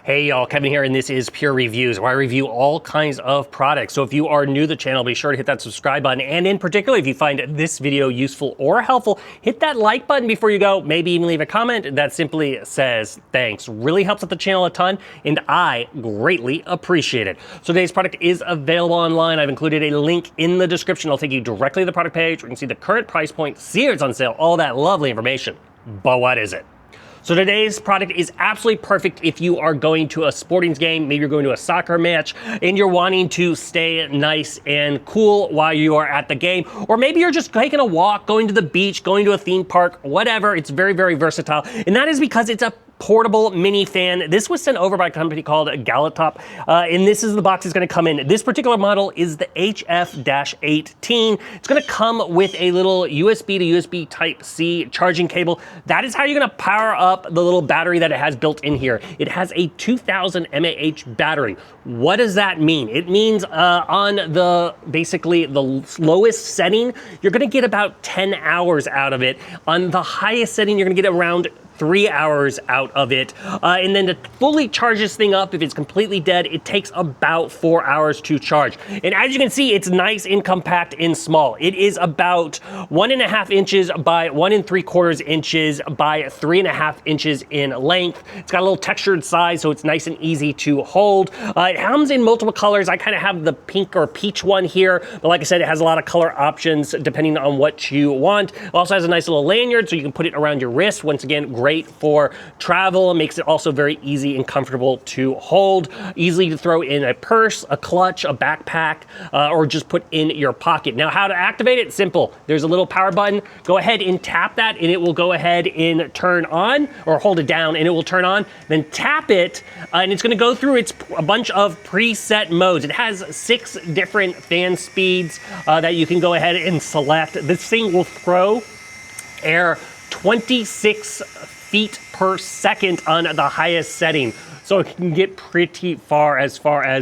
Hey y'all, Kevin here, and this is Pure Reviews, where I review all kinds of products. So if you are new to the channel, be sure to hit that subscribe button. And in particular, if you find this video useful or helpful, hit that like button before you go. Maybe even leave a comment that simply says thanks. Really helps out the channel a ton, and I greatly appreciate it. So today's product is available online. I've included a link in the description. It'll take you directly to the product page where you can see the current price point, see if it's on sale, all that lovely information. But what is it? So today's product is absolutely perfect if you are going to a sporting game, maybe you're going to a soccer match, and you're wanting to stay nice and cool while you are at the game. Or maybe you're just taking a walk, going to the beach, going to a theme park, whatever. It's very, very versatile. And that is because it's a portable mini fan. This was sent over by a company called Gaiatop, and this is the box it's going to come in. This particular model is the HF-18. It's going to come with a little USB to USB Type-C charging cable. That is how you're going to power up the little battery that it has built in here. It has a 2000 mAh battery. What does that mean? It means on the basically the lowest setting, you're going to get about 10 hours out of it. On the highest setting, you're going to get around 3 hours out of it. And then to fully charge this thing up, if it's completely dead, it takes about 4 hours to charge. And as you can see, it's nice and compact and small. It is about 1.5 inches by 1 3/4 inches by 3.5 inches in length. It's got a little textured size, so it's nice and easy to hold. It comes in multiple colors. I kind of have the pink or peach one here, but like I said, it has a lot of color options depending on what you want. It also has a nice little lanyard, so you can put it around your wrist. Once again, great for travel. It makes it also very easy and comfortable to hold, easily to throw in a purse, a clutch, a backpack, or just put in your pocket. Now, how to activate it? Simple. There's a little power button. Go ahead and tap that, and it will go ahead and turn on, or hold it down, and it will turn on. Then tap it, and it's going to go through a bunch of preset modes. It has 6 different fan speeds that you can go ahead and select. This thing will throw air 26 feet per second on the highest setting. So it can get pretty far as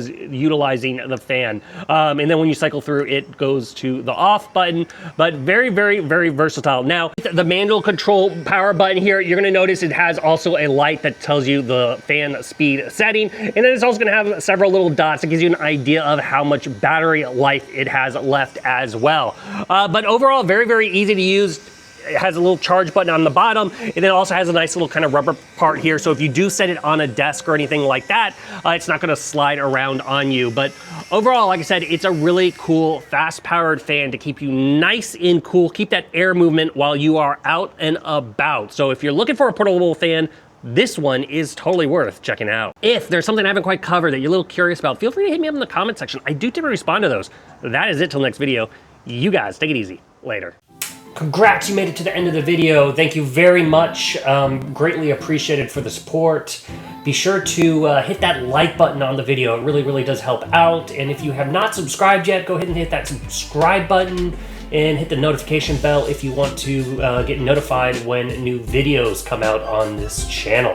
utilizing the fan. And then when you cycle through, it goes to the off button, but very, very, very versatile. Now, the manual control power button here, you're gonna notice it has also a light that tells you the fan speed setting. And then it's also gonna have several little dots that gives you an idea of how much battery life it has left as well. But overall, very, very easy to use. It has a little charge button on the bottom, and it also has a nice little kind of rubber part here. So if you do set it on a desk or anything like that, it's not gonna slide around on you. But overall, like I said, it's a really cool, fast-powered fan to keep you nice and cool, keep that air movement while you are out and about. So if you're looking for a portable fan, this one is totally worth checking out. If there's something I haven't quite covered that you're a little curious about, feel free to hit me up in the comment section. I do typically respond to those. That is it till next video. You guys, take it easy. Later. Congrats, you made it to the end of the video. Thank you very much. Greatly appreciated for the support. Be sure to hit that like button on the video. It really, really does help out. And if you have not subscribed yet, go ahead and hit that subscribe button and hit the notification bell if you want to get notified when new videos come out on this channel.